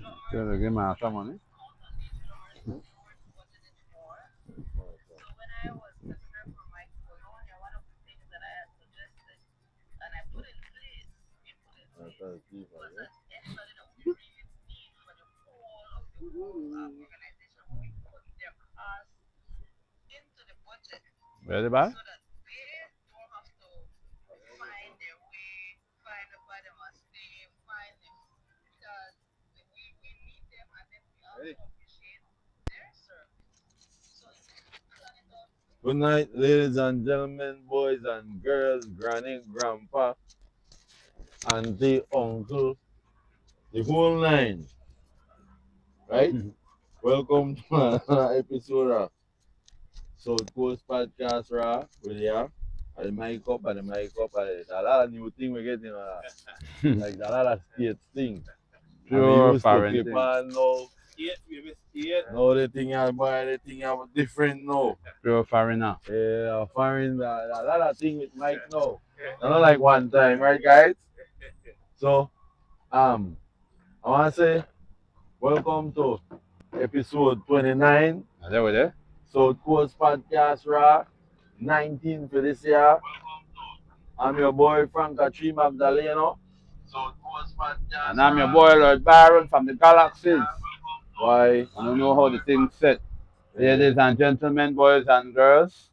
Trying to give me some money. Ready, bye? Good night, ladies and gentlemen, boys and girls, granny, grandpa, auntie, uncle, the whole nine, right? Welcome to another episode of South Coast Podcast, Ra. With ya. And the mic up, and the mic up, and a lot of new thing we're getting, like a lot of states thing. And we Pure used to foreign clip thing. on now. Now the thing I buy, the thing I different now. Pure foreigner. Yeah, foreign, a lot of thing with mic now. Not like one time, right, guys? So, I want to say welcome to episode 29, Is that what it? South Coast Podcast Raw, 19 for this year. I'm your boy Frank Tree Magdaleno. South Coast Podcast. And I'm your boy Lord Byron from the Galaxies. Why? I don't know how the thing's set. Ladies and gentlemen, boys and girls,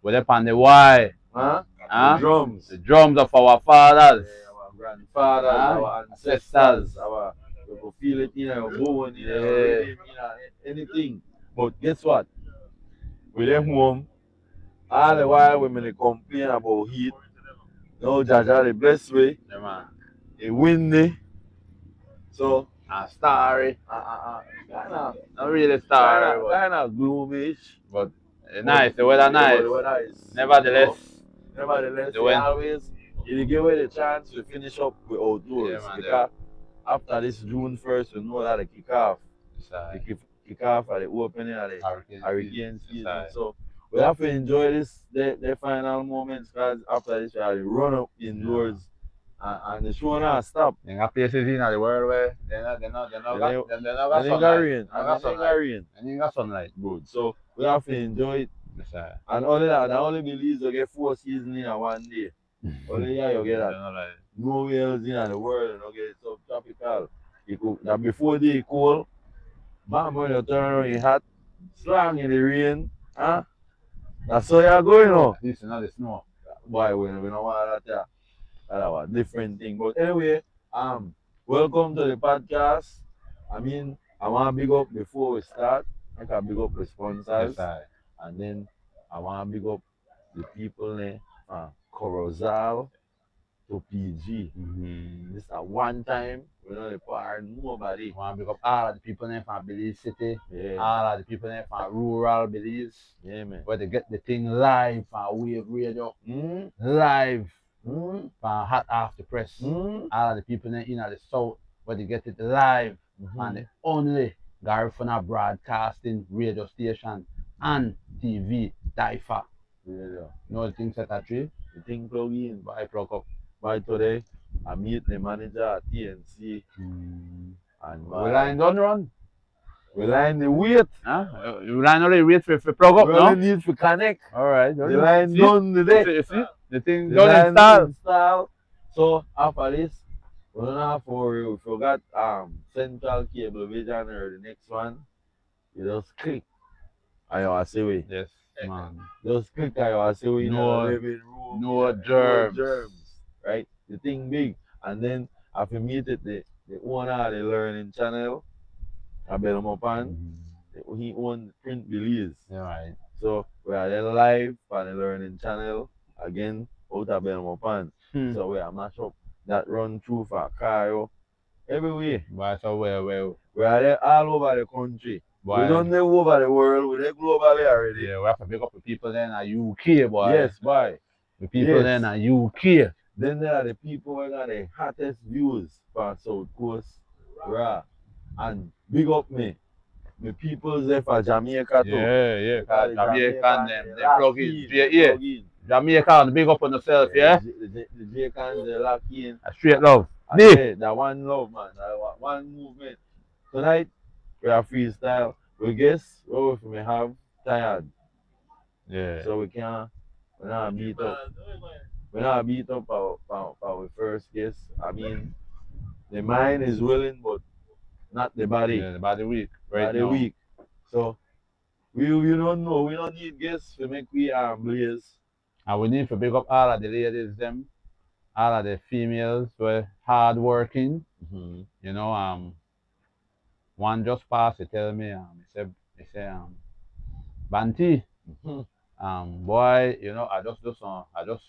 we're up on the Y. Huh? Huh? The drums. The drums of our fathers. Our grandfathers, our ancestors, we could feel it in our bone, in our rhythm, anything. But guess what? We them home, all the while women they complain about heat. No, Jaja the best way. Yeah, man. It windy. So, And starry. kind Not really starry, of gloomish. but nice. The weather nice. The weather is, Nevertheless, nevertheless, the we wind. always, you give away the chance to finish up with outdoors. Yeah, man, because after this June 1st, we know that the kick off. Sorry. The kick off at the opening of the hurricane season. Sorry. So we have to enjoy this the final moments because after this we have to run up indoors and the show not stop. There are places in the world where they're not got And sunlight. rain. They got sunlight. And you got sunlight. Good. So we have to enjoy it. Sorry. And only that, the only believes you get 4 seasons in a one day. Only here you get that. Nowhere else in the world you get it subtropical. That before they cold, bam when you turn around you hot, slang in the rain, huh? That's how you're going on. This is not the snow. Why we don't want that. That's a different thing. But anyway, welcome to the podcast. I mean, I want to big up before we start. I can big up the sponsors. Yes, And then I want to big up the people there, Corozal to PG. This is a one time, we don't require nobody. I want to pick up all of the people there from Belize City, Yeah. all of the people there from rural Belize, Yeah, man. where they get the thing live from Wave Radio, Mm? live Mm? from Hot After Press. Mm? All of the people there in the south, where they get it live on the only Garifuna broadcasting radio station and TV, DIFA. Yeah. You know the things that are true? The thing plug in. By plug up. By today, I meet the manager at TNC. And We line don't run. we line the weight. Huh? You line only wait for plug up We now? only need to connect. Alright. The line done today. You see? The thing The done line installed. installed. So after this, we don't have we forgot central cable vision or the next one. You just click. And you see we. Yes, man. Just click and you see we in No- the living room. no germs. Right? The thing big. And then after meet it, the owner of the learning channel, I bet him up on. He owned Print Belize. Yeah, right. So we are there live on the learning channel again out of Belmopan. So we are mash up that run through for Cairo everywhere. But so We are there all over the country. We don't live over the world, we live globally already. Yeah, we have to pick up the people there in the UK, boy. Yes, boy. The people Yes. there in the UK. Then there are the people who got the hottest views for South Coast. Raw. And big up me. The people there for Jamaica too. Yeah. Because the Jamaican, them, they lock plug in, in. Yeah. plug in. Jamaican, big up on yourself, yeah? The Jamaicans, they lock in. A straight love. And Big. yeah, that one love, man. That one movement. tonight we are freestyle. We guess what we may have tired. Yeah. So we not beat up. We not beat up our first guess. I mean, the mind is willing, but not the body. Yeah, the body week right Body now. weak. So we don't know. We don't need guests to make we blaze. And we need to big up all of the ladies, them, all of the females were hard working. Mm-hmm. You know, one just passed, he tell me, he said, Banty, boy, you know, I just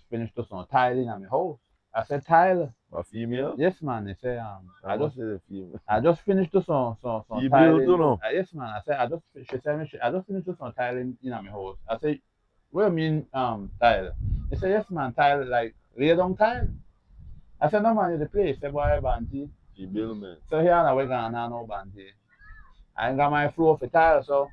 finished do some tiling at my house. I said, tile? A female? Yes, man. He said, Female. I just finished do some You build tiling. too, no? Yes, man. I said, she said me, I just finished do some tiling in at my house. I said, what do you mean, tile? He said, yes, man, tile, like, lay down tile. I said, no, man, it's the place. He said, boy, Banty. She build, man. So here now we gonna no Banty. I ain't got my floor for tile, so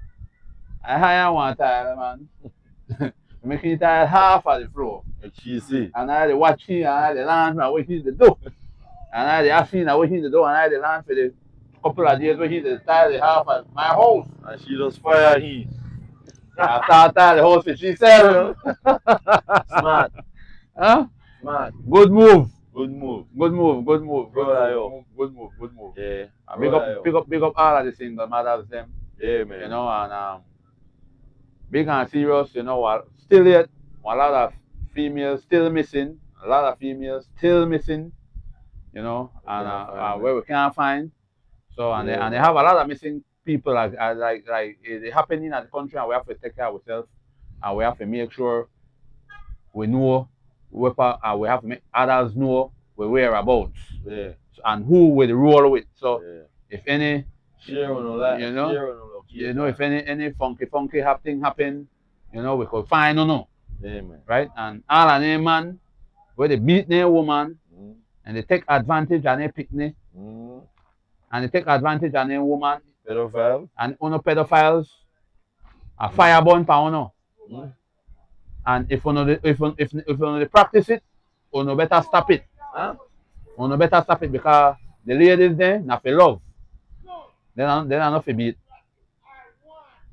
I hire one tile, man. Making tile half of the floor. Like she see. And I had to watch him, and I had to land for waiting the door. And I had to ask him, I waiting the door, and I had to land for the couple of days waiting the tile the half of my house. And she just fire him. I start tile the house for she said, Smart. huh? Smart. Good move. Good move. Good move, good move, good Brother, move, good move, good move. Yeah. And big up all of the single mothers them. Yeah, man. You know, and big and serious, you know, still yet a lot of females still missing, a lot of females still missing, you know, and where we can't find. So and they have a lot of missing people like it happening in the country, and we have to take care of ourselves, and we have to make sure we know and we have to make others know where we're about. Yeah. And who we roll with. So if any share on that, you know, if any funky thing happen, you know, we could find no. Yeah, man. Right? And all of them man where they beat their woman and they take advantage of their picnic and they take advantage of their woman. Pedophiles. And uno pedophiles a fire burn for uno. And if uno they practice it, uno better stop it. Huh? Uno better stop it because the ladies there not for love. They are not for beat.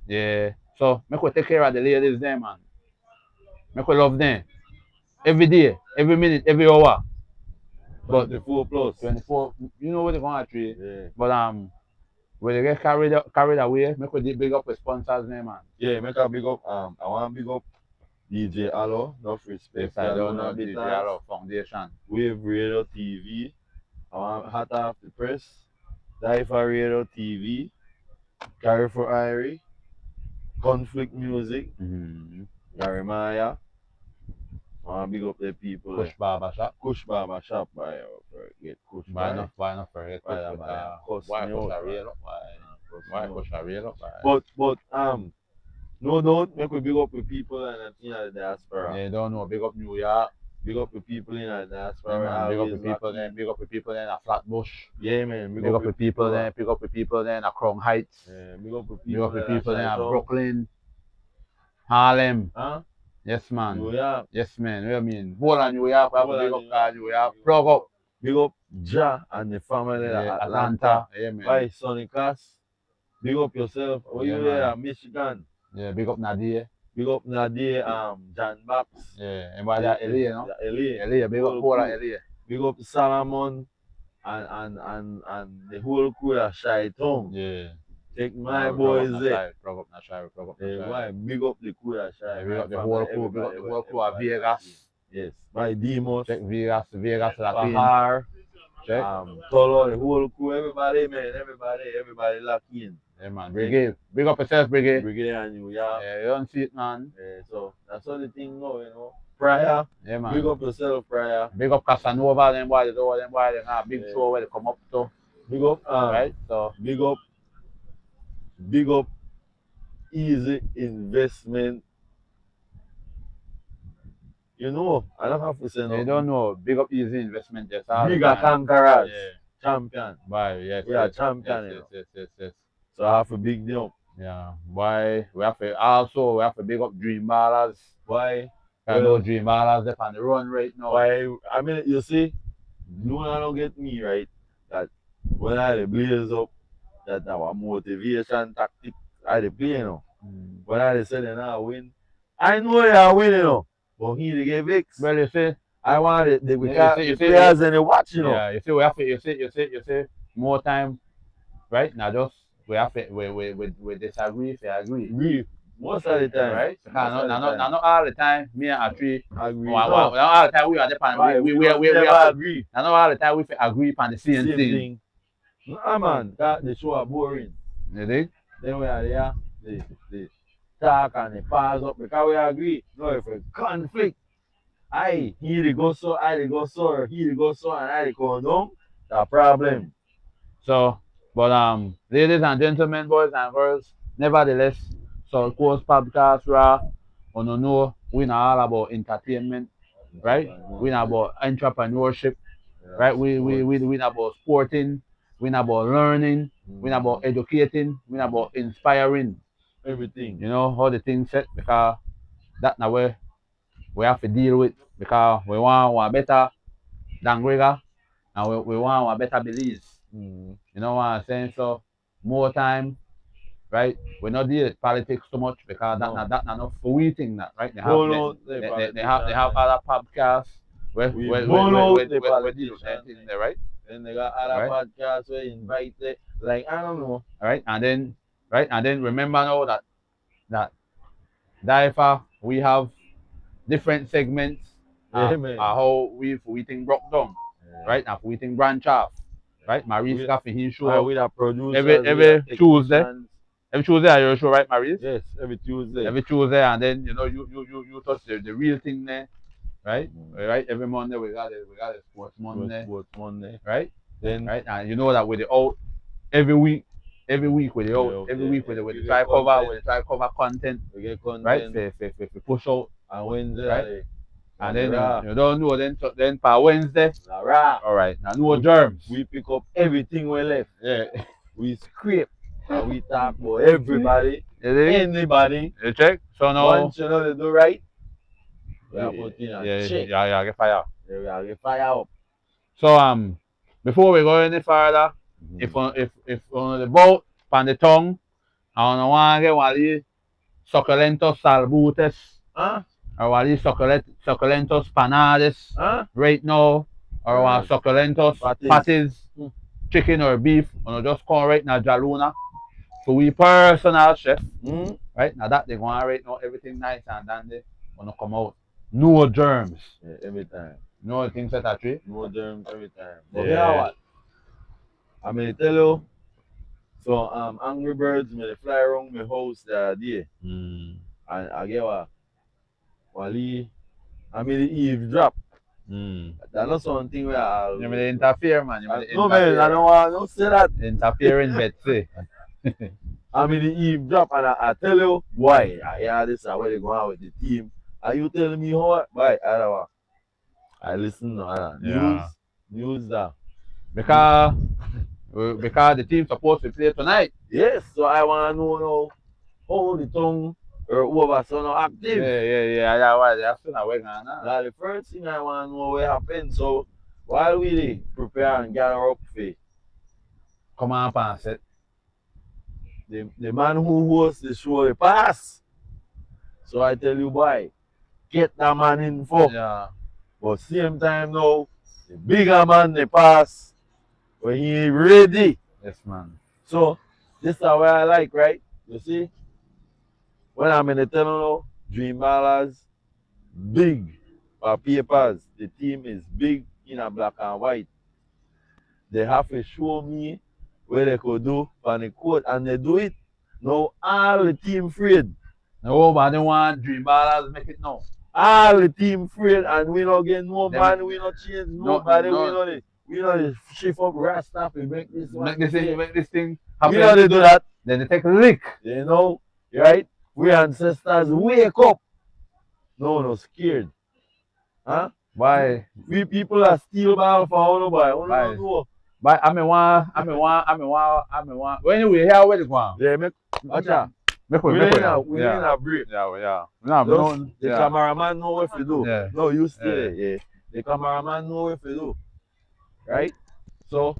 Yeah. So make we take care of the ladies there, man. Make we love them. Every day, every minute, every hour. But 24 plus. 24. You know what they're gonna treat. Yeah. But when they get carried away, make we big up the sponsors there, man. Yeah, make a big up. I want to big up DJ Allo, enough respect. Yes, I don't know DJ Allo Foundation. Wave Radio TV. I want Hot Off the Press. Die for Radio TV. Carry for Irie. Conflict Music. Gary Maya. I want to big up the people. Kush Barber Shop. Kush Barber Shop. Why forget Kush? Why not forget Kush? Why Kush are real? Why Kush are real? But no don't make we big up with people and in the diaspora. Yeah, don't know. Big up New York. Big up with people in the diaspora. Yeah, big up with people there. Big up with people there in Flatbush. Yeah, man. Big up with people there. Big up with people there in Crown Heights. Yeah, big up with people there in Brooklyn, Harlem. Huh? Yes, man. New York. Yes, man. What do you mean? Whole of New York. We have to big up New York. Plug up. Big up Ja and the family in Atlanta. Yeah, man. Bye, Sonny Cass. Big up yourself. Where you there? Michigan. Yeah, big up Nadia. Big up Nadia, John Bax. Yeah, and by that LA, no? LA, big up whole of LA. Big up Salomon and the whole crew of Shy Town. Yeah. Take my boys there. Plug up Shy. Why? Big up the crew of Shy. Big up the whole crew. Big up the whole crew of Vegas. Yes. By Demos. Check Vegas Latin. Bahar. Check. Tolo, the whole crew, everybody, man. Everybody lock in. Yeah, man. Brigade. Big up yourself, Brigade. Brigade and New York. Yeah, you don't see it, man. Yeah, so that's how the thing go, you know. Prior. Yeah, man. Big up yourself, Prior. Big up Casanova, them boys, they have a big show where they come up to. Big up, right? So big up Easy Investment. You know, I don't have to say no. They don't know. Big up Easy Investment, yes. Bigger conquerors. Yeah. Champion. Why, yes. We are champion. Yes. So I have to big them up. Yeah. Why? We have to big up Dream Ballers. Why? I know Dream Ballers, they're on the run right now. Why? I mean, you see, no one don't get me right. That when I blaze up, that our motivation tactic I dey play, you know. But I say they not win. I know they are winning, you know. But he dey get vexed. Well, you see, I want the you see, players and they watch, you know. yeah, you see, we have to, you see, more time, right? Now just we have to, we disagree if we agree. Agree. Most of the time. Right? Most Because of the time. not all the time, me and Atri, Agree. not all the time we are the pan, we never agree. Not all the time we agree on the same thing. Nah, man, that the show are boring. You think? Then we are there, they talk and they pass up because we agree. No, if a conflict, he dey go so, I dey go so, or he dey go so, and I dey go down, the problem. So, but ladies and gentlemen, boys and girls, nevertheless, South Coast Podcast, you know, we not all about entertainment, right? We not about entrepreneurship, right? We not about sporting, we not about learning, we not about educating, we not about inspiring. Everything. You know how the thing set because that now we have to deal with because we want one better than Gregor and we want one better Belize. You know what I'm saying? So more time, right? We're not deal with politics too much because that not for we think that, right? They have other podcasts where we deal with that thing there, right? Then they got other podcasts where invite it, like I don't know. Right? And then remember now that Daifa, we have different segments how we think broke down, right? Now we think branch off, right? Maurice got for his show with our producers every Tuesday. Every Tuesday are your show, right, Maurice? Yes, every Tuesday. Every Tuesday, and then you know you touch the real thing there, right? Right. Every Monday we got a sports Monday. Sports Monday. Right. Then right, and you know that with the out every week with the out every week with the try cover content. We get content. Right. For push out. And Wednesday. Right. And then you don't know then for Wednesday. All right. Now no germs. We pick up everything we left. Yeah. We scrape. And we talk about everybody, anybody. You check? So now once you know they do right, we are putting a check. Yeah, get fire. Yeah, we are get fire up. So before we go any further, if on the boat, on the tongue, I want to get one of these succulentos salbutes, or one of these succulentos panades, right now, or one succulentos patties, chicken or beef, or just come right now, Jaluna. So we personal chef, right? Now that they go on right now, everything nice and dandy, wanna come out. No germs. Yeah, every time. No things that are true. No germs every time. But you know what? I mean tell you, so Angry Birds may fly around my house the other day. And I get what Wally I mean the eavesdrop. That's not something where I'll you may interfere, man. No man, I don't want to say that. Interfering Betsy. I mean the eavesdrop and I tell you why. I hear this where they go out with the team. Are you telling me how? Why? I listen to news that because the team's supposed to play tonight. Yes, so I want to know now how the tongue or whoever so now active. Yeah. Why they are still not working on that? That's the first thing I want to know what happened. So while we prepare and gather up for come on, pass it. The man who hosts the show the pass. So I tell you why. Get that man in for. Yeah. But same time now, the bigger man they pass when he ready. Yes, man. So this is what I like, right? You see? When I'm in the tunnel now, Dream Ballers, big papers. The team is big in a black and white. They have to show me what they could do on the court, and they do it. Now all the team afraid. Nobody want Dream Ballers make it now. All the team afraid, and we don't get no man, we don't change nobody, we know they shift up Rasta, we make this one. Make this thing happen. We know they do that. Then they take a lick. You know, right? We ancestors wake up. No scared. Huh? Why? We people are steal ball for nobody. No. But I mean one. Well, anyway, here where is one? Yeah, watch out. We in a break. Yeah. The cameraman know what to do. Yeah. No, you stay there. Yeah. The cameraman know what to do. Right? So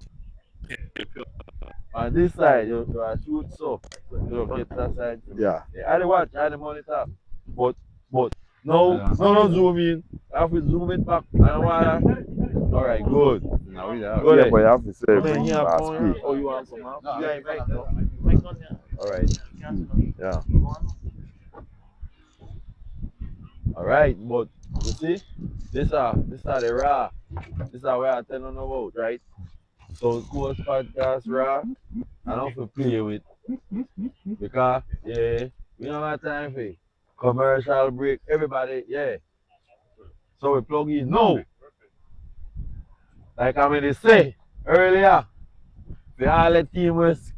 On this side, you shoot so. You get that side. Yeah. I watch, I monitor. But no zoom in. I have to zoom it back. I don't wanna. Alright, good. No, we Yeah, don't. but you have to say Man, bring here, fast phone. speed. Oh, you want some help? No, Yeah, I'm right fine. now. Alright. Yeah. Alright, but you see, this are the raw. This are where I tell you about, right? So Coast Podcast raw. I don't have to play with because yeah, we don't have time for it. Commercial break, everybody, yeah. So we plug in now. Like I mean say earlier, the all the team was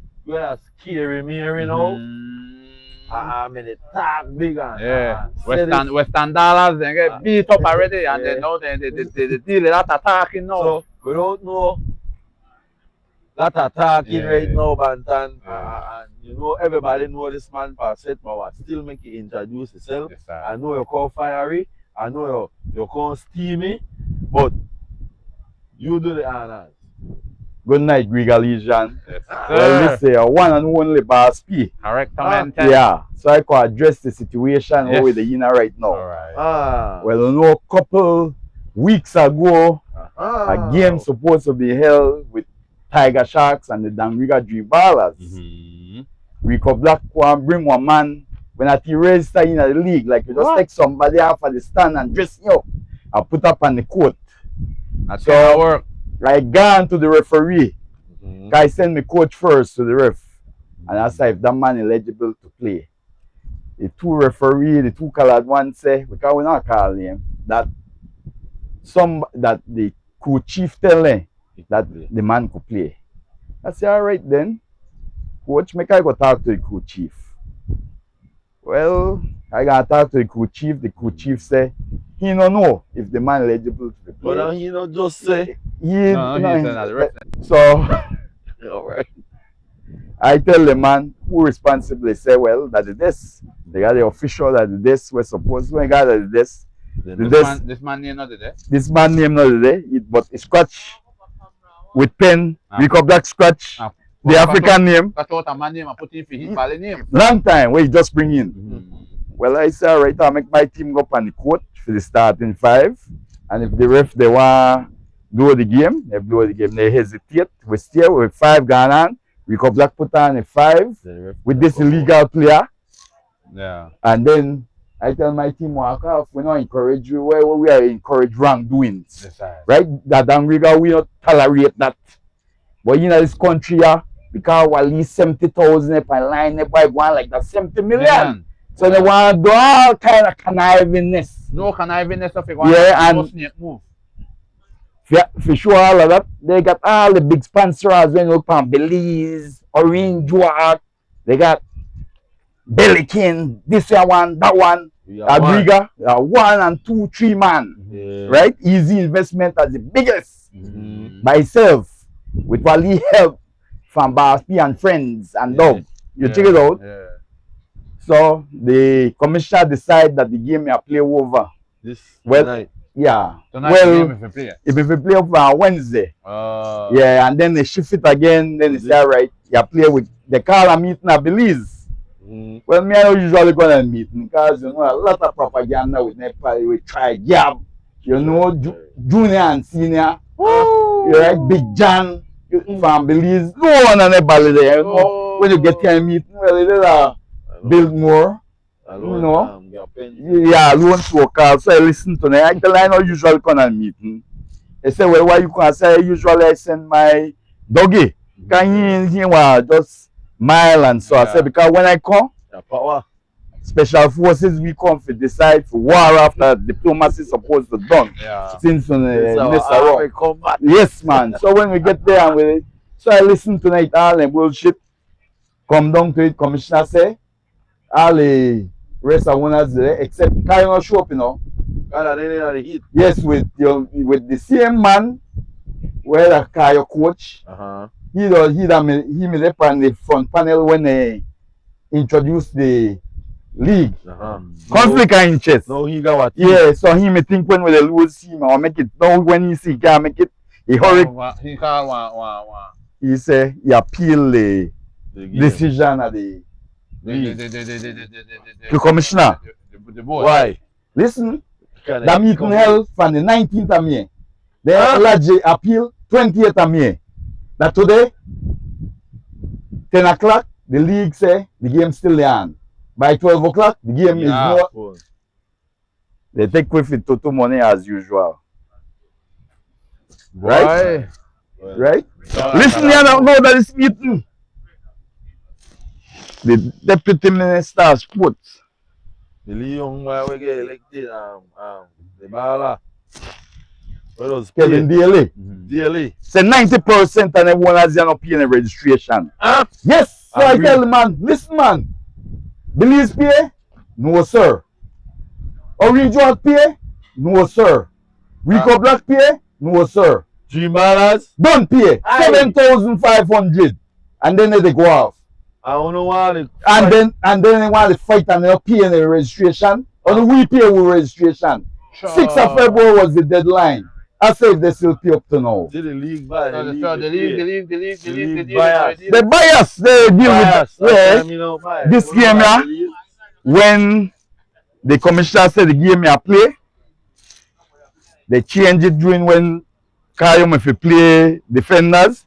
scary me you know. I mean the talk big and Yeah, say Western dollars they get beat up already, and yeah. they know they deal with that attacking now. So we don't know that attacking right Yeah. now, Bantan. Yeah. And you know everybody know this man per set power. Still make you introduce yourself. Yes, sir. I know you're called fiery. I know you're called steamy, but you do the honors. Good night, Griga Legion. Yes, Well, sir. this is one and only Boss P. Correctamente. Yeah, so I could address the situation Yes. with the Yina right now. All right. Well, you know, a couple weeks ago, a game supposed to be held with Tiger Sharks and the Danriga Dream Ballers. Rico Black one bring one man when I register in the league, like you just take somebody off of the stand and dress you up and put up on the court. That's So how it work. I gone to the referee. I send me coach first to the ref. And I said if that man is eligible to play. The two referee, the two colored one say, because we not call him, that the coach chief tell him that the man could play. I say, all right then. Coach, make I go talk to the coach chief. Well, I got to talk to the coach chief. The coach chief say he don't know if the man eligible to play. But he don't just say. He said that. The ref said. So, all right. I tell the man who responsibly say, well, that the desk. They got the official that the desk was supposed to. I got the desk. This man name not there. This man name not there, but it's scratch with pen. Rico Black scratch. The African name. Cut out a man name and put in for his ball name. Long time where you just bring in. Well, I say, all right, I'll make my team go up on the court for the starting five. And if the ref they want do the game, they blow the game. They hesitate. We stay with 5 gone on. Rico Black put on a 5 with this illegal player. Yeah. And then I tell my team, walk off. We don't encourage you. We are encourage wrongdoings. Yes, sir. Right? That Danriga, we don't tolerate that. But in this country, because at least 70,000 up and line up by one like that 70 million. So they want to do all kind of connivingness. No connivingness of it. Yeah, and move. For sure all of that, they got all the big sponsors when you look on Belize, Orange Walk, they got Bellikin, this one, that one, Abriga, 1 and 2, 3 man. Yeah. Right? Easy investment as the biggest by itself with Wally help from Boss P and friends and dog. You check it out. Yeah. So the commissioner decide that the game may play over. This night. Yeah. Tonight well, if we play over on Wednesday. Yeah, and then they shift it again. Then they say, all right, you play with they call a meeting at Belize. Well, me I don't usually go to a meeting because you know a lot of propaganda with Nepal. We try jab, you know, junior and senior. You right, Big John from Belize. No one on Nepal there. You know, when you get to a meeting, well, it is build more. You know, yeah, loan workers. So I listen to them. I tell I don't usually come and meeting. They say, well, why you can say usually I send my doggy. Can he just mile and so I say because when I come, special forces we come to decide for war after diplomacy supposed to done. Yeah. Since yes, man. So when we get there and so I listen to it all and bullshit. Come down to it, commissioner say all the rest of owners there except Kyle not show up, you know. Yes, with the same man where the Kyle coach. He made up on the front panel when they introduced the league. Conflict of interest. No, he got what? Yeah, so he may think when they lose him or make it. No, when he see can't make it, he hurry. He call one he say he appeal the decision of the commissioner. The board. Why? Listen, that meeting held from the 19th of May. The LJ appeal 28th of May. That today, 10 o'clock, the league say the game still on. By 12 o'clock, the game is not. They take with it Toto money as usual. Right? Right? Listen here now, know that this meeting. The deputy minister of sports. The young boy we get elected, the Bala. Kevin Daly. Daly. Say 90% and everyone has not paying a registration. Yes, so I tell the man, listen man, Belize pay? No sir. Orange Rock pay? No sir. Rico Black pay? No sir. Dream Ballers? Don't pay. 7,500. And then they go off. I don't know why. And then they want to fight and they're paying the registration. Or we pay with registration. 6th of February was the deadline. I say if they still pay up to now. The league buy. The league. The bias, they deal with this game here. When the commissioner said the game here play, they change it during when Kayo if you play defenders.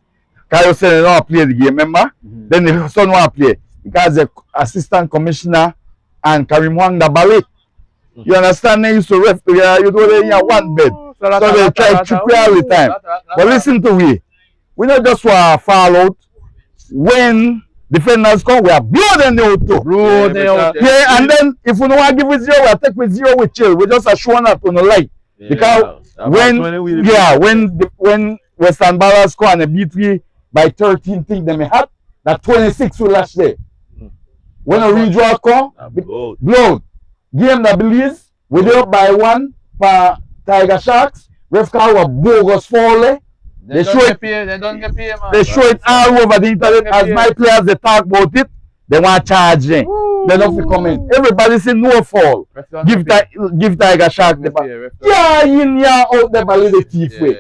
Kayo said they don't play the game, remember? Then the son want to play because the assistant commissioner and Karim Wanga Balik. You understand? They used to ref you know they have one bed. So they try to trick you all the time. But listen to we not just want to fall out. When defenders come, we are blow them out too. Yeah, and then if we don't want to give with 0, we take with 0, we chill. We just are showing up on the light. Because when Western Ballers score and they beat we by 13 things they may have, that 26 will last there. When a redraw come, blow. Game that Belize, we do up by 1 for Tiger Sharks. Ref call was bogus foul. They show it. They don't get paid, man. They show it all over the internet. As my players they talk about it, they want to charge them. They don't feel coming. Everybody say no fall. Give Tiger Shark the ball. Yeah, out there by the thief way.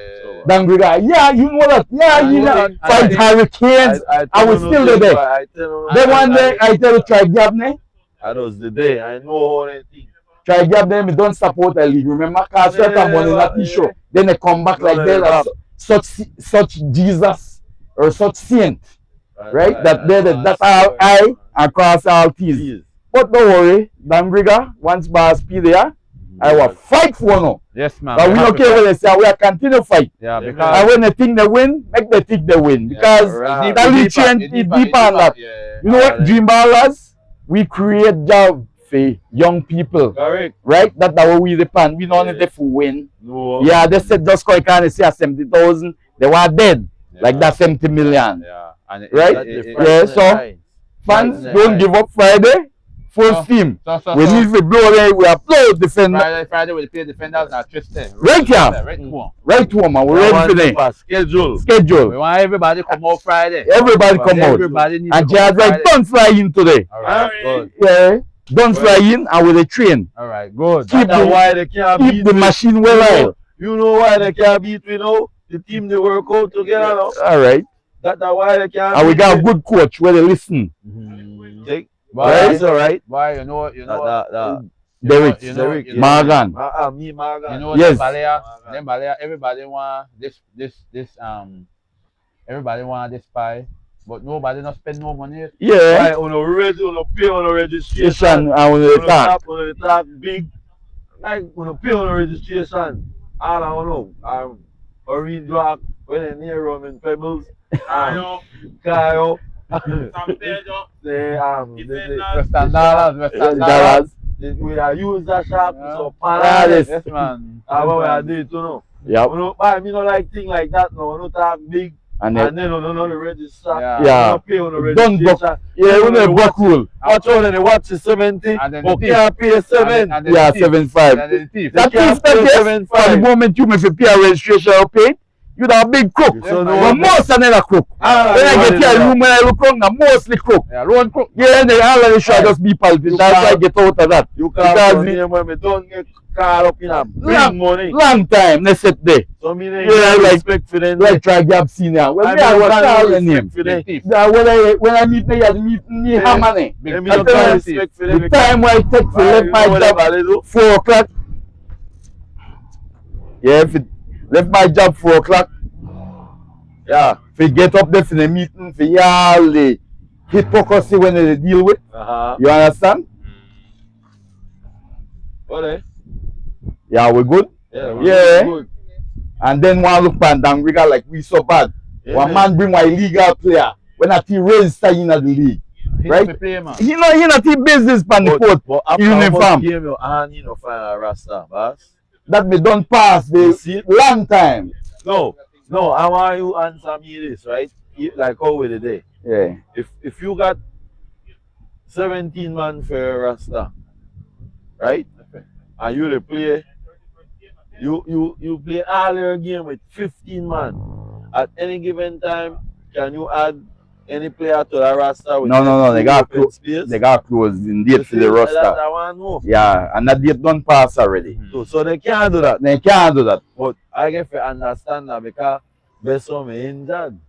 Dangriga, yeah, you know that. Yeah, you know. Fight Hurricanes. I was still there. Then one day I tell you try grab me. That was the day. I know how they think. Try grab them. Don't support the league. Remember, cause certain money not issue. Then they come back like that. Such Jesus or such saint, right? That's how I across all T's. But don't worry, Dangriga, once Bars P there, I will fight for no. Yes, man. But we don't care what they say, we will continue fight. Yeah, because and when they think they win, make them think they win. Because that league change is deeper than that. You know what, Dream Ballers, we create job for young people. Correct. Right? That's what we depend. We don't need to win. No. Yeah, they said just because you can't see 70,000, they were dead. Like that 70 million. Yeah. And right? So fans don't give up Friday. Full steam. We need to blow there, we upload defender. Friday we play defenders and Tristan. Right here. Right to home. And we're ready for them. Schedule. We want everybody come out Friday. Everybody come out. And just like don't fly in today. Alright. Yeah. Don't fly in and with the train. Alright, good. Keep the machine well. You know why they can't beat me now? The team they work out together now. Alright. That's why they can't. And we got a good coach where they listen. Right? Alright. Why you know Derek, Morgan. Me, Morgan. You know, yes. Them Balea, everybody want this everybody want this pie, but nobody not spend no money. Yeah. Right, on a pay on a registration. And on the talk. On the talk big. Like on a pay on a registration. I don't know. Orange Rock, when they're near Roman Pebbles. Kayo. Western Dollars. We are use that shop so Yes, man. That's what we are doing too now. Yeah. I mean, not like thing like that no. No talk big. And then on the register. Yeah. Pay on the Don't registration. Yeah, we know back rule. Watch out and watch the 70. But can't pay 7. Yeah, 75. And then the thief. That is the for the moment you make pay a registration or pay. You a big crook. So But most of them are crook. When I get here room, when I look around, I'm mostly crook. Yeah, lone crook. Yeah, and they all of the show just be politics. That's why I get out of that. You can't name when we don't get caught up in a big money. Long time, they sit there. So me Yeah, like respect for them. Like try gap senior. Well, I me I mean, was what calling him. for them. When I meet me, I meet me how many? Me I don't tell have you, respect for them. the time when I take to left my job 4 o'clock. Yeah, if it left my job 4 o'clock. Yeah, if you get up there for the meeting, for y'all the hypocrisy when they deal with. You understand? Okay. Yeah, we good? Yeah. Good. And then one look pan down, we got like we so bad. Yeah, One man bring my illegal player when I see register in the league. Right? He not the business pan the court. But after uniform. Game your hand, you know, find a rasta, boss. That me don't pass the long time. No, I want you answer me this, right? Like how we did it. Yeah. If you got 17 man for a rasta, right? And you play you play all your game with 15 man. At any given time, can you add any player to the roster? With No, they got close. They got close indeed to the roster. That I want to know. Yeah, and that date don't pass already. So they can't do that. They can't do that. But I get to understand that because there's some injured.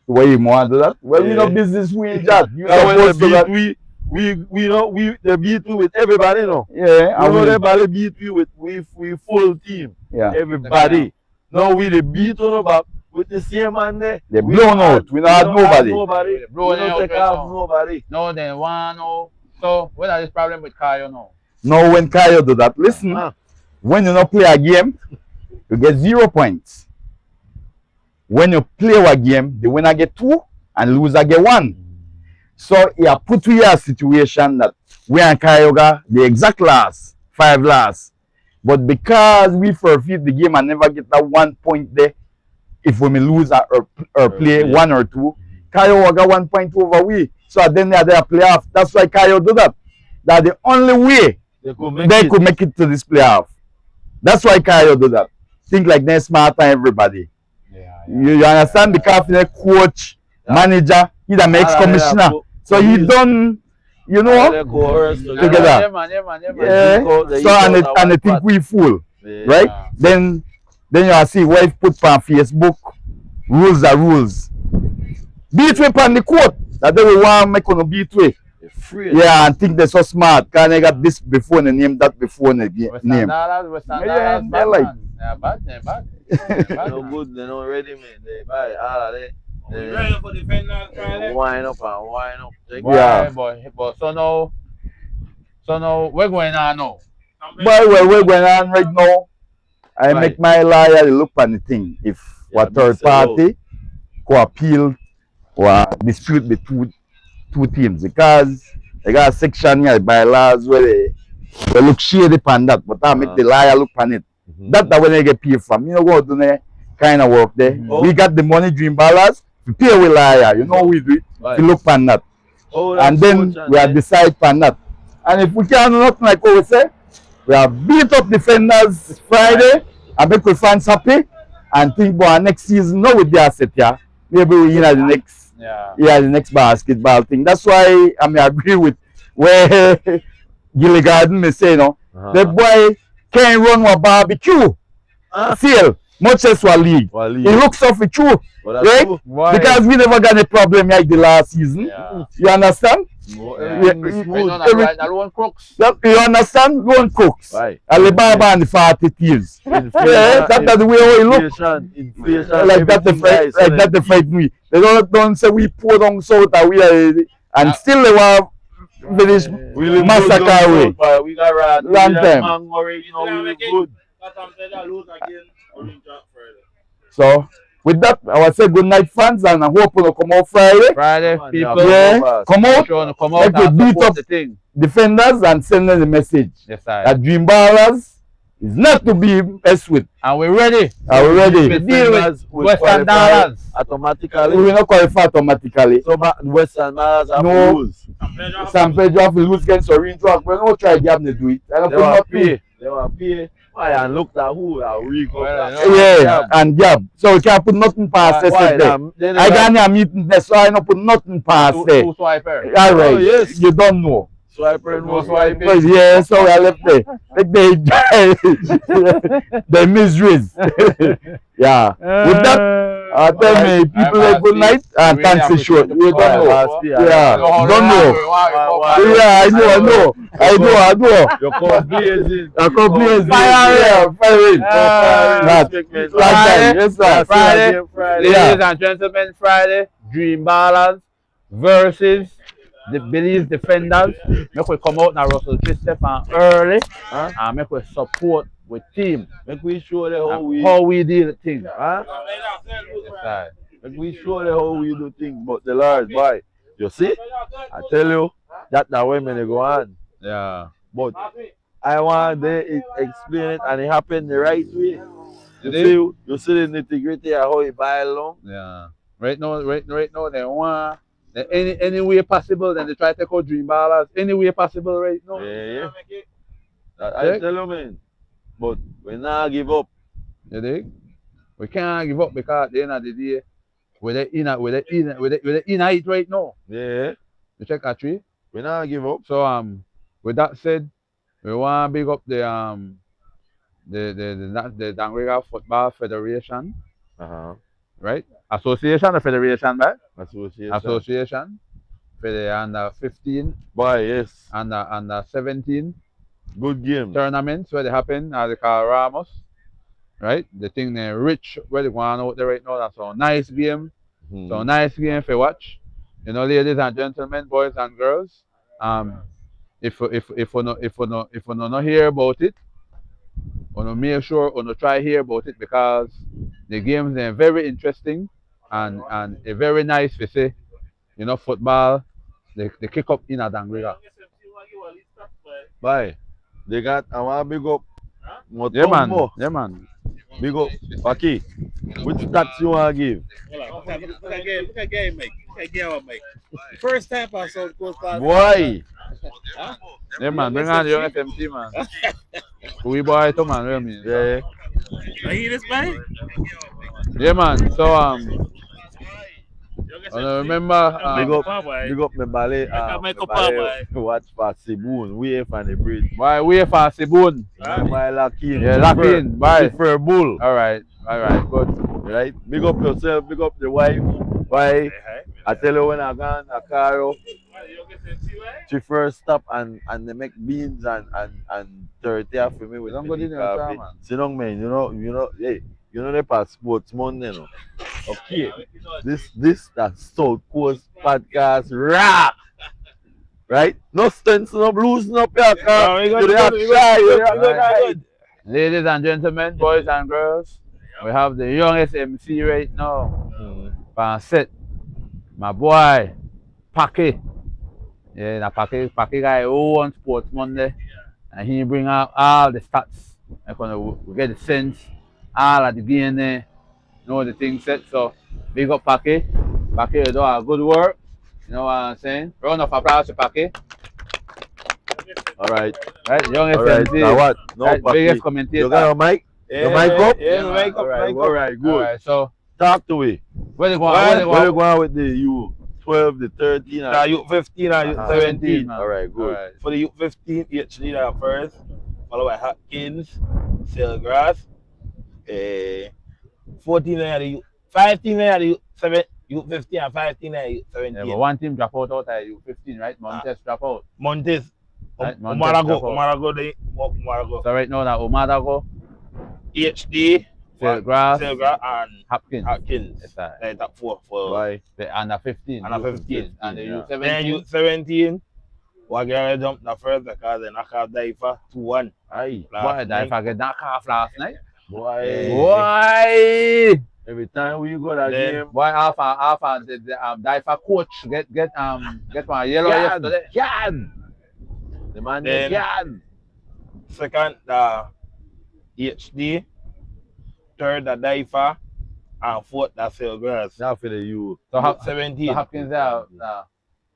Why you want to do that? Well, we no business we injured. You supposed to that. They beat you with everybody, no. Yeah, and everybody beat you with we full team. Yeah, everybody. Now we the beat on the back with the same man there. They blown out. We don't have nobody. We don't take off nobody. No, they want no. So what is this problem with Kayo now? No, when Kayo do that, listen. When you not play a game, you get 0 points. When you play a game, the winner get 2 and loser get 1. So you put you in a situation that we and Kayoga the exact last, 5 last. But because we forfeit the game and never get that 1 point there, if we may lose or play 1 or 2, Kayo got 1 point over we. So then they are playoff. That's why Kayo do that. That's the only way they could make it to this playoff. That's why Kayo do that. Think like they're smarter than everybody. You understand? Because the coach, manager, he the makes commissioner. So he done, you know, together. So and they think we fool, right? Then you see wife put on Facebook, rules are rules. Beat way on the court. That they will want make on beat way. Yeah, and think they're so smart. Can they got this before the name, that before the name? Yeah, they're like. Bad. No good, they're not ready, man. They buy all of that. Ready for defenders, Wind up and wind up. Yeah, but so now we're going on now. But we're going on right now. I make my lawyer look on the thing. If what third party go appeal or dispute between two teams, because they got a section here by laws where they look shady upon that, but I make the lawyer look on it. That's when they get paid from. You know what do that kind of work there. We got the money dream ballers, we pay with lawyer. You know we do it. We look on that. And then we have decide on that. And if we can't do nothing like what we say, we have beat up defenders Friday and make our fans happy and think about next season now with the asset here. Maybe we in the next basketball thing. That's why I agree with where Gilly Garden may say, no, the boy can't run a barbecue. Still, much less a league. He looks off it true, right? Because we never got a problem like the last season. You understand? You understand? Lone crooks. Alibaba and the 40 thieves. That's the way how he look. Like that the fight me. They don't say we pour down south and we are and still they want finish massacre away. We got long time. So with that, I will say good night, fans, and I hope you'll come out Friday. People, come out and beat up the defenders and send them the message that Dream Ballers is not to be messed with. And we're ready. To deal with Western Dollars. Automatically. We will not qualify automatically. So Western Dollars have to lose. San Pedro have to lose against Orange Rock. We don't try to do it. They will pay. And look at who are weak up. Yeah, and Gab. So we can't put nothing past Why? there. I got a meeting there, so I don't put nothing past there. Two swiper. All right. Oh, yes. You don't know. Swiper and no Swiper. swiper. Yeah, so I left there. Like the miseries. Yeah. With that, tell me, people a good night and thanks for short. You don't know. Yeah. Don't know. Yeah, I know. Your complaints. Firing. Yes, sir. Friday. Yeah. Ladies and gentlemen, Friday, Dream Ballers versus the Belize Defenders. Make we come out now, Russell Christopher early and make we support with team. Make we show them How we do the thing. Huh? Right. Make we show them how we do things. But the Lord, boy, you see, I tell you, that's the way they go on. Yeah. But I want to explain it and it happened the right way. You see the nitty-gritty of how it buy along? Yeah. Right now, they want any way possible, then they try to take out Dream Ballers. Any way possible right now. Yeah. I tell you, man. But we not give up. You dig? We can't give up because at the end of the day, we're in it right now. Yeah. You check that tree. We not give up. So with that said, we want to big up the Dangriga Football Federation, right? Association or federation, right? Association for the under 15. Boy, yes. Under 17. Good game. Tournaments where they happen, as they call Ramos, right? The thing they rich where they going out there right now. That's a nice game. So nice game for watch. You know, ladies and gentlemen, boys and girls. If we not hear about it, we make sure we try hear about it because the games are very interesting and a very nice to say. You know, football, they kick up in a Dangriga. Bye. They got I want to big up. Yeah, man. Big up. Paki. Which stats you want to give? Mate. First time I saw Coast Guard. Boy. Yeah, man. Bring on the young FMC, man. We boy to man, real mean. Yeah. I hear this, man. Yeah, man. So remember, big up my ballet. Watch for Sibun. We from the bridge. why we for Sibun? Why Lakin? Yeah, Lakin. Why? For bull. All right, good. Right? Big up yourself. Big up the wife. Why? I tell you when I gone a car, she first stop and they make beans and 30 for me with coffee. Sit down, man. Hey, they pass sports Monday, no. Okay, this that South Coast podcast rap, right? No stunts, no blues, no car. Ladies and gentlemen, boys and girls, we have the youngest MC right now. Set, my boy, Paki. Yeah, the Paki guy who won Sports Monday, and he bring out all the stats. We get the sense, all of the game there. Know the thing set, so big up Paki. Paki, you do a good work. You know what I'm saying? Round of applause to Paki. Alright. Right, youngest MC. Now what? No, right, biggest commentator. You got a mic? Yeah, mic up? Yeah, mic up. Alright, good. Alright, so talk to me. Where they Where you going? going with the U12, the 13, Nah, you 15 and you 17. Alright, good. Alright. For the U15, actually that first, followed by Hopkins, Sailgrass, 14 and the 15 and the U15 and 15 and U17. Yeah, but one team drop out of U15, right? Montes drop out. Montes. Right, Umarago. So right now that Umadago, HD, Sailgrass, and Hopkins. Hopkins. Yes, Like that for the under 15. Under 15. And the U17. Then U17, Wagera jumped the first because they knocked out Daifa 2-1. Aye. Boy, Daifa get knocked off last night. Boy. Every time we go that game. Boy, Alpha, the Daifa coach get one yellow yesterday. The man Then- can. Second, the HD. Third, the Daifa. And fourth, the Sailgrass. Now for the U. So 17. Hopkins there,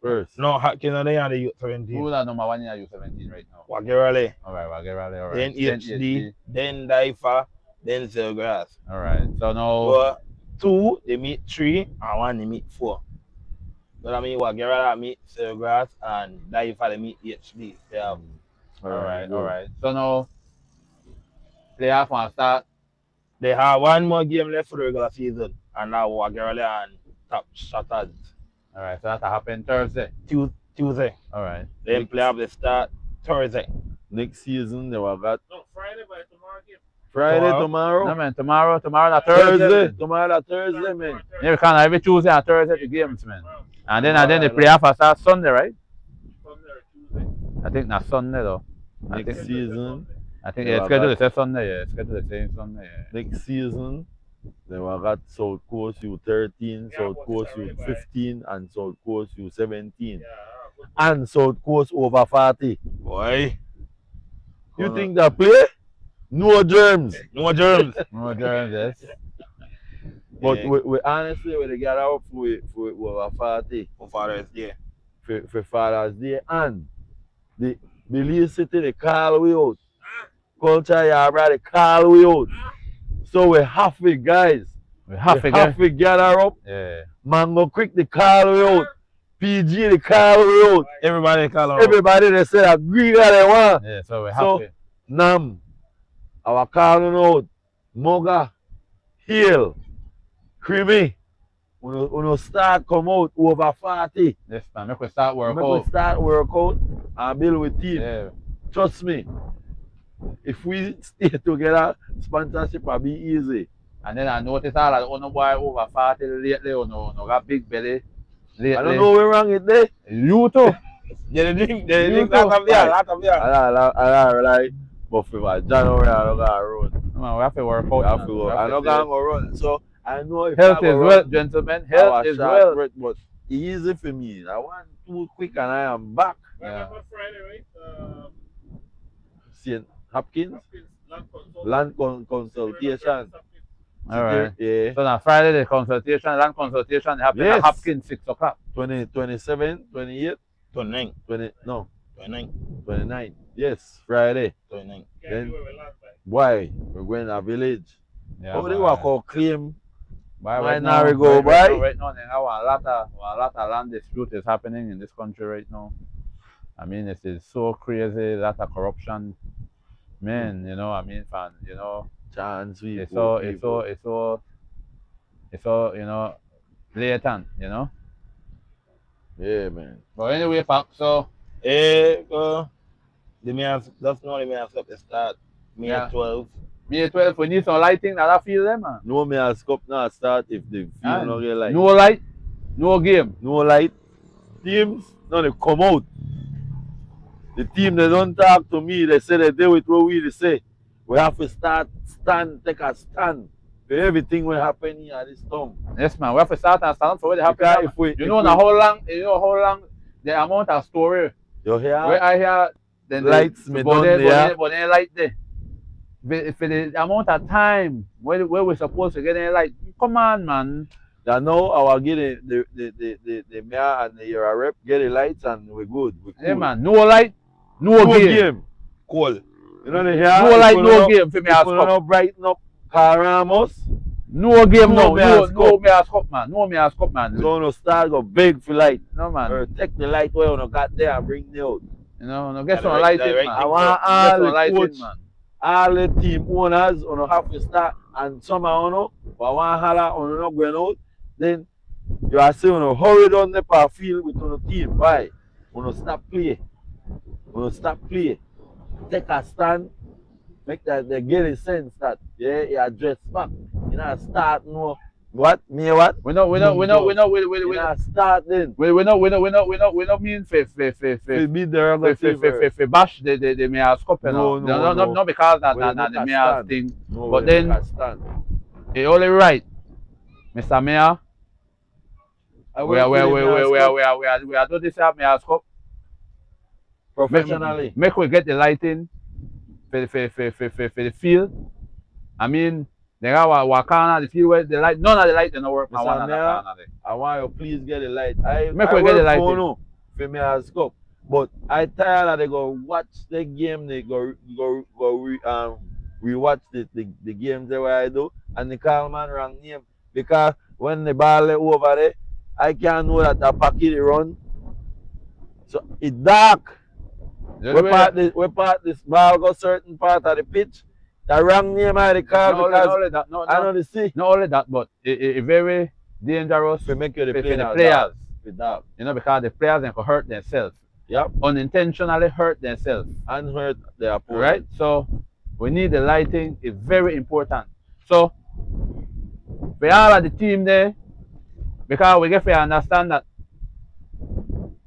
first. No, Hopkins are there on the U17. Who's that number 1 in U17 right now? Wagerale. Alright, Wagerale, alright. Then HD, then Daifa, then Selgrass. Alright, so now. But 2, they meet 3, and 1, they meet 4. But I mean, Wagerale meet Selgrass, and Daifa, they meet HD. They have. Alright. So now, playoff want start. They have 1 more game left for the regular season, and now Wagerale and Top Shatters. Alright, so that'll happen Thursday. Tuesday. Alright. Then playoff they start Thursday. Next season they will got No, Friday, but tomorrow game. Friday tomorrow. No man, tomorrow that Thursday. Tomorrow that Thursday, man. Yeah, we can every Tuesday and Thursday the games, man. And then the playoff will start Sunday, right? Sunday or Tuesday. I think not Sunday though. Next season. I think it's scheduled to say Sunday, yeah. It's scheduled to say Sunday, yeah. Next season, they will got South Coast U13, South Coast U15, and South Coast U17. Yeah. And South Coast over 40. Boy. You think that play? No germs. No germs. No germs, yes. But we honestly, when they get out for over 40 For Father's Day. for Father's Day, and the Belize City, they call we out. Culture Yard, they call we out. So we have it, guys. We have to gather up. Yeah. Mango Creek, they call we out. PG, they call we out. Everybody call out. Everybody, they say agree that they want. Yeah, so we have to. Nam, our calling out, Moga, Hill, Creamy, when we start come out over 40. Yes, man, make we start work Make out. we start work out and build with team. Yeah. Trust me, if we stay together, sponsorship will be easy. And then I notice all that other boy over 40 lately, no got big belly. Lately. I don't know where wrong it there. You too. They drink lot of beer. I like, but for January, I don't got to run. Man, we have to work out. I have to go. I don't got to run. So I know if health I is go well, run, gentlemen. I Health was is short, well. but easy for me. I want too quick and I am back. Yeah. Friday, right? St. Hopkins, Land land consultation. All right. Yeah. So now Friday the consultation, land consultation happen Yes. at Hopkins 6 o'clock. 27, 28, 29. 20, no, 29. 29. Yes, Friday. 29. Then- Why? We're going to village. Yeah. How they man. walk out claim? Why Why right now now we go by? Right now, there are a lot of land dispute is happening in this country right now. I mean, it is so crazy, a lot of corruption. Man, you know, I mean, fan, you know, Chance we it's so, you know, blatant, you know. Yeah, man. But anyway, Pop, so The man, just know the man stop the start. May Yeah. 12. May 12, we need some lighting that I feel them, man. No me as cup now start if the field And no get light. no light, no game. No light. Teams, no they come out. The team they don't talk to me, they say they deal with what we say. We have to take a stand for everything will happen here at this time. Yes, man, we have to start and stand for what Because happen. if we, You know how long the amount of story you hear where I hear then lights me down there. but they light there. For the amount of time where we're supposed to get in light, come on, man. that now our get the mayor and the rep get the lights and we're good. We're cool. Yeah, man, no light, no game. Cool. You know the here? No light, no game for me as If we cup. don't brighten up Caramos, No game, No no me as me as cup, man. No me as cup, man. so no start go beg for light. No, man. Or take the light where you got there and bring the out. You know, no get Yeah, some right- lighting, right man. I thing. want Get all some the lighting, coach, man. all the team owners, you have to start and somehow but one holler on not going out, then you are saying hurry down the par field with your team. Why? Stop play. Stop play. Take a stand. Make that they get a sense that you address back. You know start no what? Me what? We not Start then. we not mean for Be the for bash the mayor's cup, you know. No. Not because that We the make a mayor's stand. thing. No, But we then- make a stand. It's only right, Mr. Mayor. I We are doing this at mayor's cup. professionally. Make we get the lighting for the field. I mean, they got Wakana, the field where the light, none of the light don't work. Mr. Mayor, I want you please get a light. Make we get the light in. No. for me as cup. But I tired of they go watch the game, they rewatch the games that I do, and they call man wrong name. Because when the ball over there, I can't know that the pocket run. So it dark. We part this ball go certain part of the pitch. The wrong name I call not because only that, I know the see. not only that, but it very dangerous To make you the for the player players. with that. You know, because the players can hurt themselves. Yep. Unintentionally hurt themselves. And hurt the opponent. Right? So we need the lighting, it's very important. So for all of the team there, because we get to understand that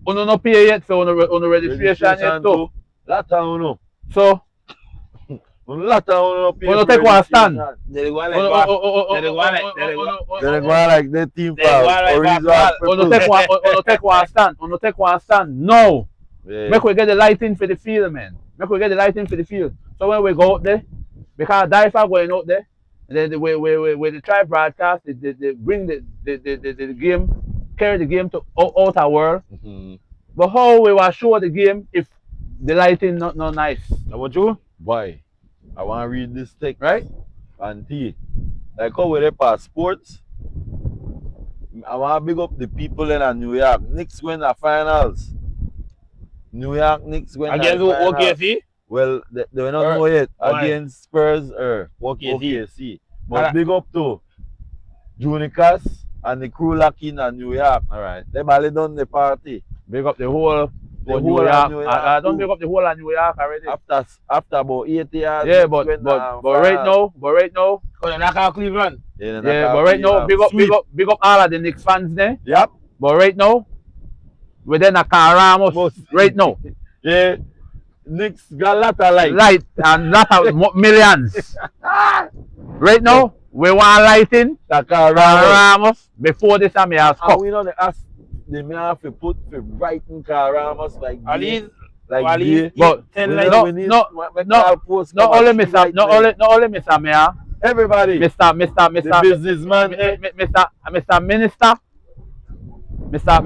we no pay yet for on registration yet too. Lot of uno. So Lot of uno pay. we take one stand. They go like They go like the team foul. Take one stand. Take one stand. No. Yeah. Make we get the lighting for the field, man. Make we get the lighting for the field. So when we go out there, because Difa going out there, then we try broadcast, they bring the game, carry the game to outer world. Mm-hmm. But how we will show the game if the lighting not nice? What you? Boy, I want to read this text. Right? And T. Like how we pass sports, I want to big up the people in New York. Knicks win the finals. New York Knicks win Against the finals. OKC? Well, they don't know yet. Against Spurs or OKC. But big up to Junicas and the crew lock in New York. Alright. They barely done the party. Big up the whole New York. I don't big up the whole of New York already. After about 8 years. Yeah, but right now, Oh, they knock out Cleveland. Yeah, but right now, big up all of the Knicks fans there. Yep. But right now, we're then a Ramos right now. Yeah. Knicks got a lot of light. Light and lot of millions. Right now, we want lighting Ramos before this time has come. And we know they ask the man have to put the right in Ramos like Ali, like but not only Mr. Mayor, everybody, Mr. businessman, Mr. Minister, Mr.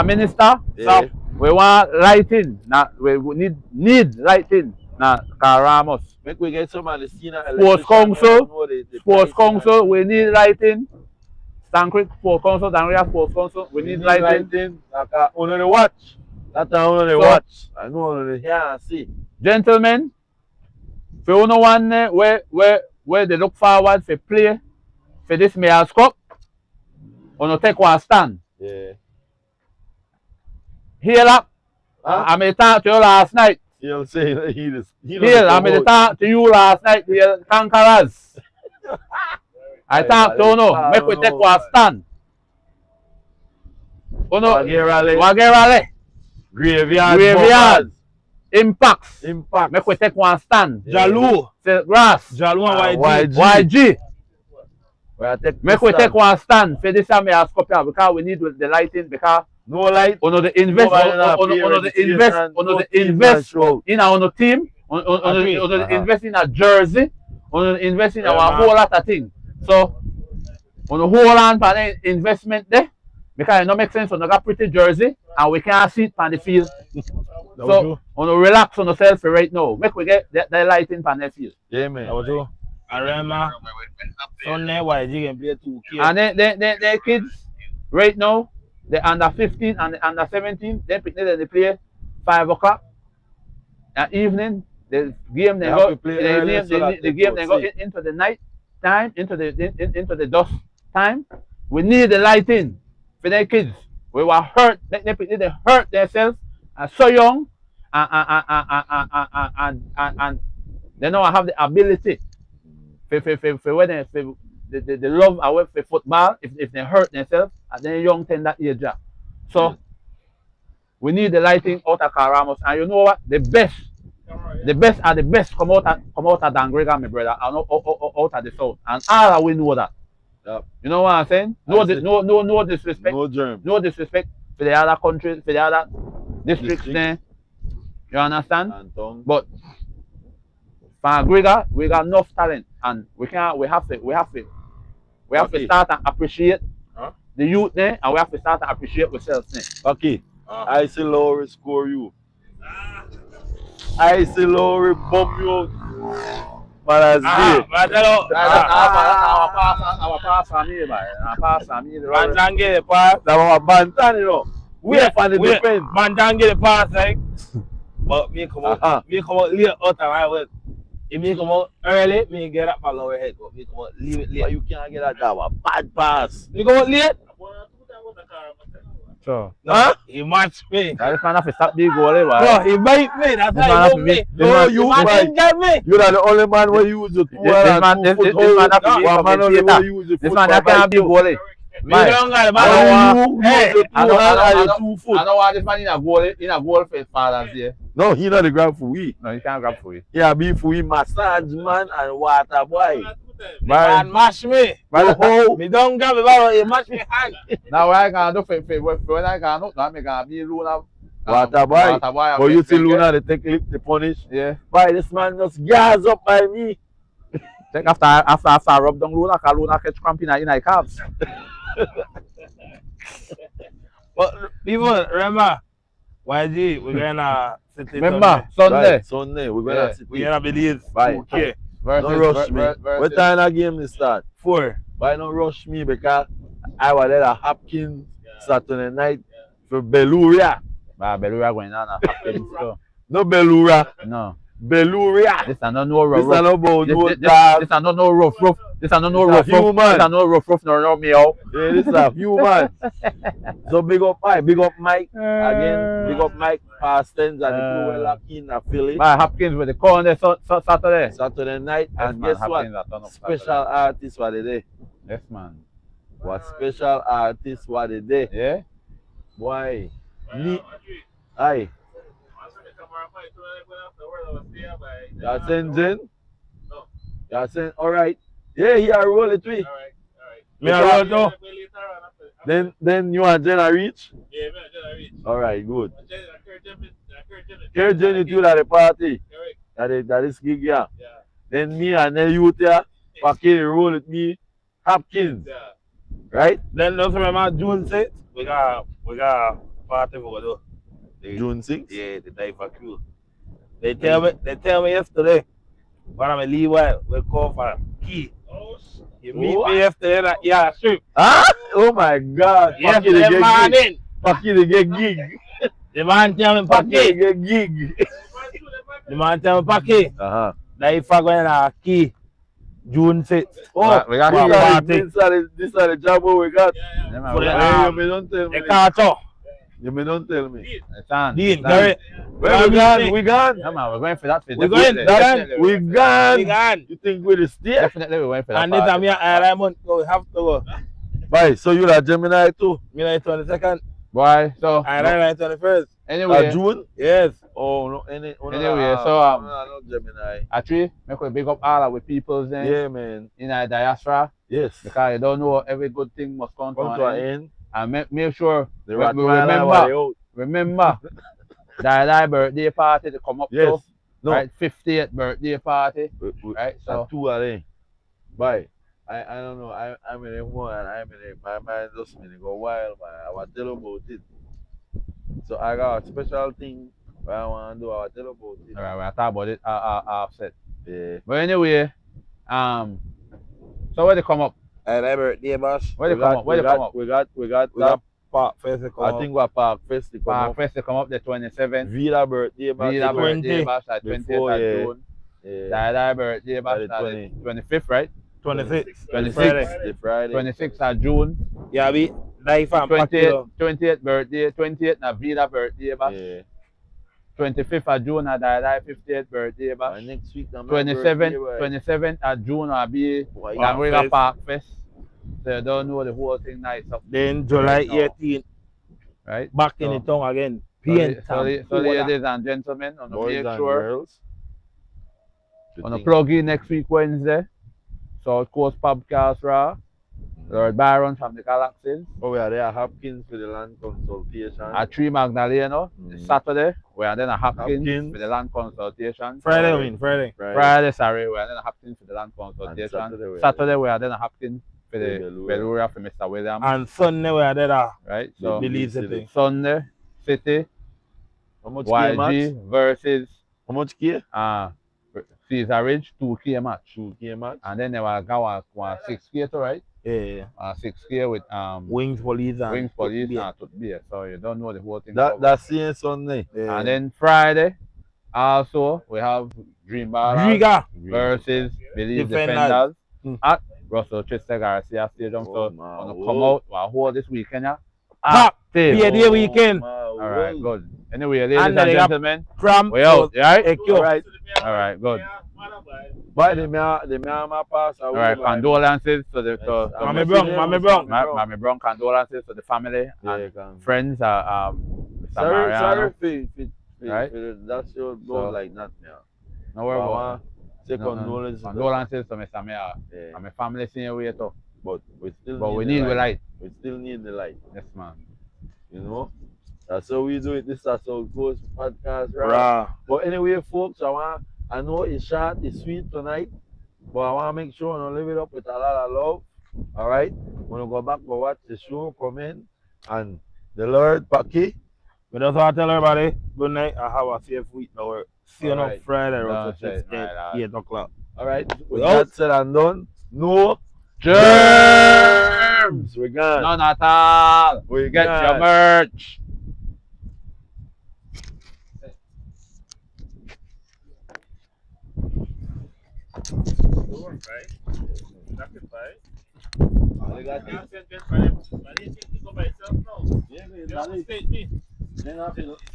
Minister. Yeah. So we want lighting. Now we need lighting. Now Ramos. Make we get some of the senior Sports Council, we need lighting. Stancrick Sports Council, Dangria Sports Council, we need lighting. Only the watch. That's only the watch. I know only the hear and see. Gentlemen, for you know one where they look forward to play for this Mayor's Cup, on take one stand. Yeah. Here up. I made talk to you last night. He'll say Here, I made talk to you last night, here, Conquerors. I talk to you now. Make we take one stand. Wagerale. Graveyard. Impacts. Make we take one stand. Jalou. Grass. Jalou and YG. Make we take one stand for this time Mayor's Cup because we need the lighting because no light. On the invest in our team. On the invest in a jersey. On the invest in our whole lot of things. So on the whole land for the investment there, because it don't make sense on the pretty jersey and we can't see it on the field. So on the relax on yourself for right now. Make we get the lighting on the field. Yeah, man. I remember Sunday YG can play 2K. And then kids right now. The under 15 and the under 17, they play 5 o'clock evening. The game they go into the night time, into the dusk time. We need the lighting for the kids. We were hurt. They hurt themselves and so young and they know I have the ability for when they love away for football if they hurt themselves at their young tender age. So we need the lighting out of Ramos. And you know what? The best come out of Dangrega, my brother, and out of the south. And all we know that. Yep. You know what I'm saying? No disrespect. No germ. No disrespect for the other countries, for the other districts there. You understand? But for Grega, we got enough talent and we have to start and appreciate the youth there and we have to start to appreciate ourselves there. Okay. I see Lowry score you. I see Lowry bomb you out. Mother's Day. Matalo. Our pass on me, man. Our pass on me. Bantan get the pass. That was Bantan, you know. Wait for the defense. Bantan get the pass, like. But me come out late out of my way. If me come out early, me get up for lower head. But me come out leave it late. But you can't get that job. A bad pass. Me come out late. So, No, he match me. this man have to stop the goalie, No, man. he bite me. That's This why man he have hold to me. beat- No, you Man right. injured me. You're not the only man where you use the 2 This man- and 2 this foot man hold. have to be One man only commentator. where use the This foot man for can't be bite you. goalie. Me Man, don't got the I ball. know you Hey, use the 2 I know- hand I and know- your 2 foot. I know why this man in a goal for his father's day. No, he not the grab for we. No, he can't grab for you. Yeah, be for we massage man and water boy. man mash me. Oh, Me don't grab the ball. He mash me hand. Now what I can do for when I can look, I'm gonna be Luna. Water boy. But you see Luna they take lick the punish. Yeah. Why this man just gas up by me? Take after I rub down Luna, cause Luna catch cramp in the calves. But people, remember, YG, we're gonna sit it Remember, Sunday. Right, Sunday we're gonna Yeah. sit We're here. gonna believe. Bye. Okay. Don't rush me. What time that game they start? 4. Why don't rush me because I was there at Hopkins Saturday night for Beluria. Beluria going on a Hopkins, so. No Beluria. No. Beluria. This is not no This is rough. not about no This dog. is not no rough. This is not no This rough. a human. This is no rough. No meow. Yeah, this is a human. So big up Mike again. Big up Mike past tense and the crew were locked in a Philly. By Hopkins with the corner Saturday. Saturday night and man, guess what? Hopkins are turn up Special Saturday. artist what they day. Yes, man. What special artist what they day. Yeah. Boy. Aye. That's engine. That's it. Alright. Yeah, he are roll it with. Me a roll too. Then you and Jenna reach? Yeah, man, I reach. Alright, good. I Care Jenny too at the party. Correct. That is gig, yeah. Yeah. Then me and the youth here, fucking roll with me, Hopkins, Yeah. right? Then don't remember June 6th. We got party for do. June 6th. Yeah, the day for crew. They tell me yesterday. When I'm leave, we call for key. Oh, You meet me yesterday, strip. Ah? Oh my God. Fucky they Yesterday get gig. morning, Fucky they get gig. the man tell me Fucky they Paki. get gig. The man tell me Paki. Uh-huh. That if I go in a key, June 6th. Oh, We got for a key. party. This are the job what we got. yeah. Yeah, man, For we the got- Hey, you arm. may don't tell me. The carto. You may don't tell me. It's on. Dean, It's on. Gary. Where we gone? We gone. Yeah, man, we're going for that. We're going. Definitely. We gone. We gone. You think we're the state? Definitely we're going for that. And this party. time here, Raymond, so we have to go. Bye. So you like Gemini too? Me like 22nd, Boy, so and I like 21st. anyway, June? Yes. Oh no. Anyway, so, no Gemini. actually, make we big up all our peoples then Yeah, man. in our diaspora Yes. because you don't know every good thing must come Come to to an an end. end. And make sure The we Rottweiler remember Dai birthday party to come up Yes. to, No. right? 50th birthday party, We- right? So two are there. Bye. I don't know. I'm in a one and I'm in a my mind just minute go wild, man. I was tell about it. So I got a special thing where I want to do. I will tell about it. all right, we'll talk about it offset. Yeah. But anyway, so where they come up? And I birthday bash. Where they come up? Where they come up? We got We got Park Festival. I think we're Park Fest to come Park up. Fest they come up the 27th. Villa birthday, man. Villa 20. birthday bash at 20th Before, of yeah. June. Yeah. Dai birthday bash the at 20. 25th, right? 26. 26. Friday. The Friday. 26th of June. Yeah, we die from 20th birthday, 20th na Villa birthday bash. Yeah. 25th of June na Dai 50th birthday And bash. next week, I'm 27th of June will be Boy, Gangwega Fest. Park Fest. So you don't know the whole thing nice up, Then July Right 18th, right? back in So- the town again. So ladies and gentlemen, on boys make and sure girls. on plug in next week Wednesday. South Coast Podcast Raw. Lord Byron from the Galaxies. Oh, we are there at Hopkins for the land consultation. At 3 Magdalena. Saturday, we are then at Hopkins Hopkins. for the land consultation. Friday, I mean, Friday. Friday, sorry, we are then at Hopkins for the land consultation. And Saturday, we are then at Hopkins for the Beluria. Beluria for Mr. Williams. And Sunday, we are there. Right? So, So Believe the thing. Sunday City, How much K match? YG versus How much K? Caesar Ridge, 2K match. 2K match. And then they will go one 6K too, right? Yeah. 6K with Wings Police and Wings Police Beer. and Tooth Beer. So you don't know the whole thing. That's same Sunday. Yeah. And then Friday, also we have Dream Ballers Riga versus Belize Defenders. Defenders at Russell Trista Garcia Stadium. Oh, So my on the word. come out, we'll hold this weekend, yeah. Pop. Active. Be a day weekend. All right, good. Anyway, ladies And and then they got gentlemen, Cram. we out, right? Ekyo. Alright. All right, good. But they may have my pass. All right, condolences to the Mami Brown. Mami Brown, condolences to the family and friends. Mr. Sorry Mariano. right? That should go So, like that, yeah. No worry about Say it. condolences. Condolences to Mr. Mayor Yeah. and my family seeing way too. But we need the light. We still need the light. Yes, man. You know? That's how we do it. This is a South Coast podcast, right? Rah. But anyway, folks, I know it's short, it's sweet tonight, but I want to make sure I live it up with a lot of love. All right? When I go back to watch the show, come in, and the Lord, Paki. We just want to tell everybody good night. I have a safe week now. See you on Alright. Friday. No, Russell say, Trista, 8 o'clock. All right? With Well, that said and done, no Germs! we're gone. None at all. We Get gone. your merch.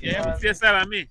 Yeah, say that on me.